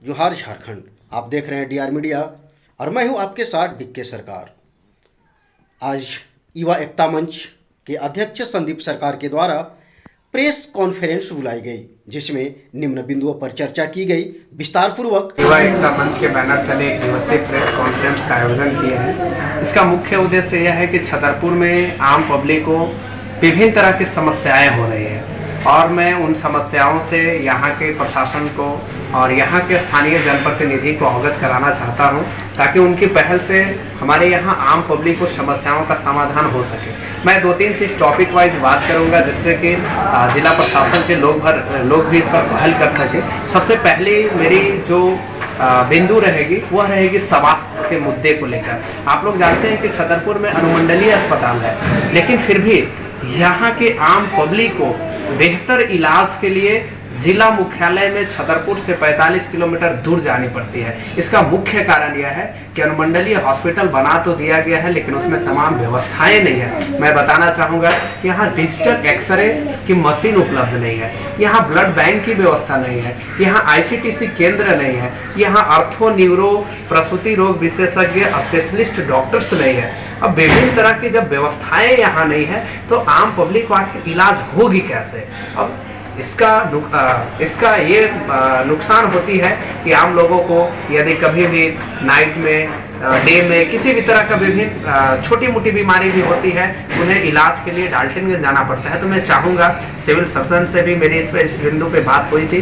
जोहार झारखंड। आप देख रहे हैं डीआर मीडिया और मैं हूं आपके साथ डिक्के सरकार। आज युवा एकता मंच के अध्यक्ष संदीप सरकार के द्वारा प्रेस कॉन्फ्रेंस बुलाई गई, जिसमें निम्न बिंदुओं पर चर्चा की गई। विस्तार पूर्वक युवा एकता मंच के बैनर तले एक दिवसीय प्रेस कॉन्फ्रेंस का आयोजन किया है। इसका मुख्य उद्देश्य यह है कि छतरपुर में आम पब्लिक को विभिन्न तरह की समस्याएं हो रही हैं और मैं उन समस्याओं से यहाँ के प्रशासन को और यहाँ के स्थानीय जनप्रतिनिधि को अवगत कराना चाहता हूँ, ताकि उनकी पहल से हमारे यहाँ आम पब्लिक को समस्याओं का समाधान हो सके। मैं 2-3 चीज़ टॉपिक वाइज बात करूँगा, जिससे कि जिला प्रशासन के लोग भी इस पर पहल कर सके। सबसे पहले मेरी जो बिंदु रहेगी वह रहेगी स्वास्थ्य के मुद्दे को लेकर। आप लोग जानते हैं कि छतरपुर में अनुमंडलीय अस्पताल है, लेकिन फिर भी यहाँ के आम पब्लिक को बेहतर इलाज के लिए जिला मुख्यालय में छतरपुर से 45 किलोमीटर दूर जानी पड़ती है। इसका मुख्य कारण यह है कि अनुमंडलीय हॉस्पिटल बना तो दिया गया है, लेकिन उसमें तमाम व्यवस्थाएं नहीं है। मैं बताना चाहूँगा, यहाँ डिजिटल एक्सरे की मशीन उपलब्ध नहीं है, यहाँ ब्लड बैंक की व्यवस्था नहीं है, यहाँ ICTC केंद्र नहीं है, यहाँ ऑर्थो, न्यूरो, प्रसूति रोग विशेषज्ञ स्पेशलिस्ट डॉक्टर्स नहीं है। अब विभिन्न तरह की जब व्यवस्थाएं यहाँ नहीं है तो आम पब्लिक को आखिर इलाज होगी कैसे? अब इसका ये नुकसान होती है कि आम लोगों को यदि कभी भी नाइट में, डे में किसी भी तरह का विभिन्न छोटी मोटी बीमारी भी होती है, उन्हें इलाज के लिए डाल्टनगंज जाना पड़ता है। तो मैं चाहूँगा, सिविल सर्जन से भी मेरी इस बिंदु पे बात हुई थी।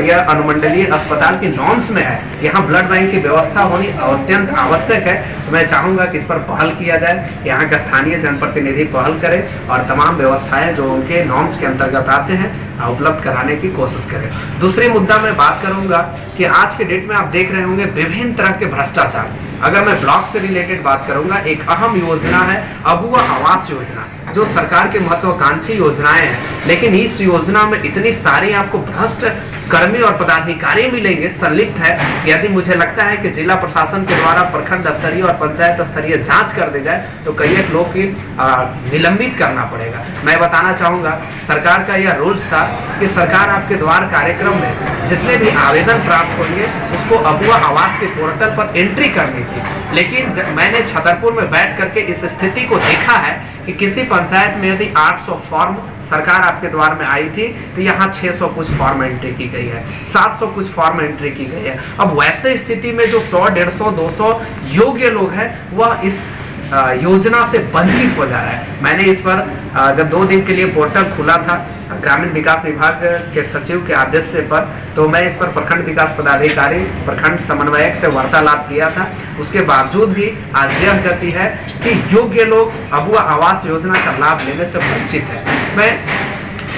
यह अनुमंडलीय अस्पताल की नॉर्म्स में है, यहाँ ब्लड बैंक की व्यवस्था होनी अत्यंत आवश्यक है। तो मैं चाहूँगा कि इस पर पहल किया जाए, यहाँ का स्थानीय जनप्रतिनिधि पहल करें और तमाम व्यवस्थाएँ जो उनके नॉर्म्स के अंतर्गत आते हैं उपलब्ध कराने की कोशिश करें। दूसरी मुद्दा मैं बात करूँगा कि आज के डेट में आप देख रहे होंगे विभिन्न तरह के भ्रष्टाचार। अगर मैं ब्लॉक से रिलेटेड बात करूंगा, एक अहम योजना है अबुआ आवास योजना, जो सरकार के महत्वाकांक्षी योजनाएं हैं, लेकिन इस योजना में इतनी सारी आपको भ्रष्ट कर्मी और पदाधिकारी मिलेंगे संलिप्त है। यदि मुझे लगता है कि जिला प्रशासन के द्वारा प्रखंड स्तरीय और पंचायत स्तरीय जांच कर दी जाए तो कई एक लोग की निलंबित करना पड़ेगा। मैं बताना चाहूँगा, सरकार का यह रूल्स था कि सरकार आपके द्वार कार्यक्रम में जितने भी आवेदन प्राप्त होंगे उसको अबुआ आवास के पोर्टल पर एंट्री करनी थी। लेकिन मैंने छतरपुर में बैठ करके इस स्थिति को देखा है कि किसी पंचायत में यदि 800 फॉर्म सरकार आपके द्वार में आई थी तो यहाँ 600 कुछ फॉर्म एंट्री की गई है, 700 कुछ फॉर्म एंट्री की गई है। अब वैसे स्थिति में जो 100, 150, 200 योग्य लोग हैं वह इस योजना से वंचित हो जा रहा है। मैंने इस पर जब 2 दिन के लिए पोर्टल खुला था ग्रामीण विकास विभाग के सचिव के आदेश पर, तो मैं इस पर प्रखंड विकास पदाधिकारी, प्रखंड समन्वयक से वार्तालाप किया था। उसके बावजूद भी आज यह गति है कि योग्य लोग अबुआ आवास योजना का लाभ लेने से वंचित है। मैं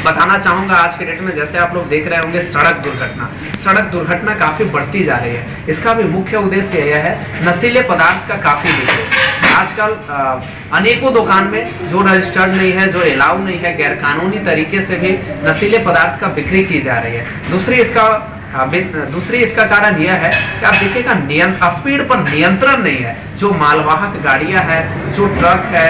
बताना चाहूँगा, आज के डेट में जैसे आप लोग देख रहे होंगे सड़क दुर्घटना काफ़ी बढ़ती जा रही है। इसका भी मुख्य उद्देश्य यह है नशीले पदार्थ का काफ़ी बिक्री। आजकल अनेकों दुकान में जो रजिस्टर्ड नहीं है, जो अलाउ नहीं है, गैर कानूनी तरीके से भी नशीले पदार्थ का बिक्री की जा रही है। दूसरी इसका कारण यह है कि आप देखिएगा स्पीड पर नियंत्रण नहीं है। जो मालवाहक गाड़ियां हैं, जो ट्रक है,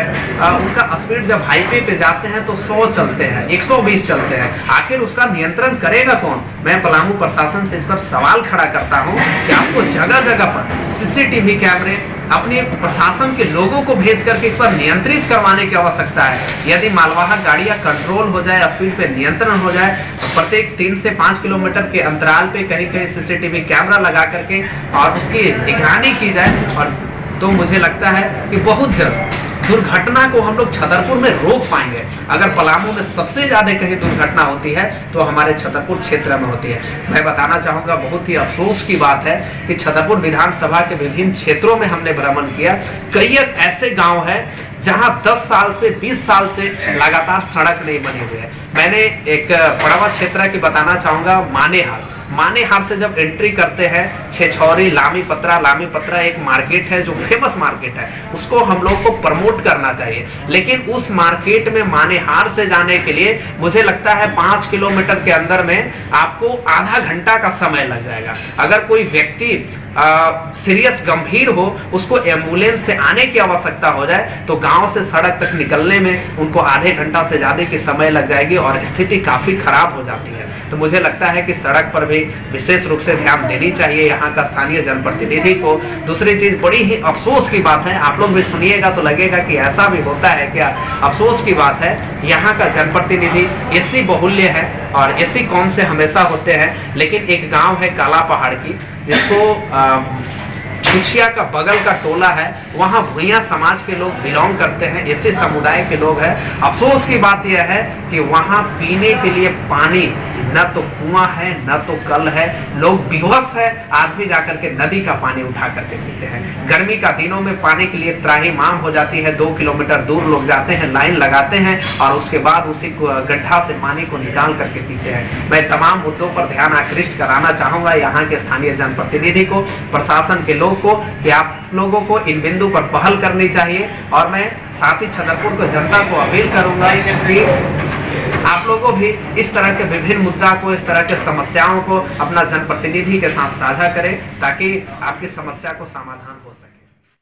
उनका स्पीड जब हाईवे पे जाते हैं तो 100 चलते हैं, 120 चलते हैं। आखिर उसका नियंत्रण करेगा कौन? मैं पलामू प्रशासन से इस पर सवाल खड़ा करता हूं कि आपको जगह जगह पर CCTV कैमरे अपने प्रशासन के लोगों को भेज करके इस पर नियंत्रित करवाने की आवश्यकता है। यदि मालवाहक गाड़ियां कंट्रोल हो जाए, स्पीड पे नियंत्रण हो जाए, तो प्रत्येक 3 से 5 किलोमीटर के अंतराल पे कहीं कहीं CCTV कैमरा लगा करके और उसकी निगरानी की जाए, और तो मुझे लगता है कि बहुत जल्द दुर्घटना को हम लोग छतरपुर में रोक पाएंगे। अगर पलामू में सबसे ज्यादा कहीं दुर्घटना होती है तो हमारे छतरपुर क्षेत्र में होती है। मैं बताना चाहूँगा, बहुत ही अफसोस की बात है कि छतरपुर विधानसभा के विभिन्न क्षेत्रों में हमने भ्रमण किया। कई ऐसे गांव हैं जहां 10 साल से 20 साल से लगातार सड़क नहीं बनी हुई है। मैंने एक पड़वा क्षेत्र की बताना चाहूँगा, मानेहार से जब एंट्री करते हैं, छेछौरी, लामी पत्रा एक मार्केट है जो फेमस मार्केट है, उसको हम लोग को प्रमोट करना चाहिए। लेकिन उस मार्केट में मानेहार से जाने के लिए मुझे लगता है 5 किलोमीटर के अंदर में आपको आधा घंटा का समय लग जाएगा। अगर कोई व्यक्ति सीरियस गंभीर हो, उसको एम्बुलेंस से आने की आवश्यकता हो जाए तो गांव से सड़क तक निकलने में उनको आधे घंटा से ज्यादा की समय लग जाएगी और स्थिति काफी खराब हो जाती है। तो मुझे लगता है कि सड़क पर भी भी विशेष रूप से ध्यान देनी चाहिए यहाँ का स्थानीय जनप्रतिनिधि को। दूसरी चीज बड़ी ही अफसोस की बात है, आप लोग भी सुनिएगा तो लगेगा कि ऐसा भी होता है क्या। अफसोस की बात है, यहाँ का जनप्रतिनिधि एसी बहुल्य है और एसी कौम से हमेशा होते हैं, लेकिन एक गांव है काला पहाड़ की जिसको छुछिया का बगल का टोला है, वहाँ भुइयां समाज के लोग बिलोंग करते हैं, ऐसे समुदाय के लोग हैं। अफसोस की बात यह है कि वहाँ पीने के लिए पानी न तो कुआं है न तो कल है, लोग विवश है, आज भी जाकर के नदी का पानी उठा करके पीते हैं। गर्मी का दिनों में पानी के लिए त्राहिमाम हो जाती है, 2 किलोमीटर दूर लोग जाते हैं, लाइन लगाते हैं और उसके बाद उसी गड्ढा से पानी को निकाल करके पीते हैं। मैं तमाम मुद्दों पर ध्यान आकृष्ट कराना चाहूंगा यहाँ के स्थानीय जनप्रतिनिधि को, प्रशासन के लोग को, कि आप लोगों को इन बिंदु पर पहल करनी चाहिए। और मैं साथ ही छतरपुर को जनता को अपील करूंगा कि आप लोगों भी इस तरह के विभिन्न मुद्दा को, इस तरह के समस्याओं को अपना जनप्रतिनिधि के साथ साझा करें ताकि आपकी समस्या को समाधान हो सके।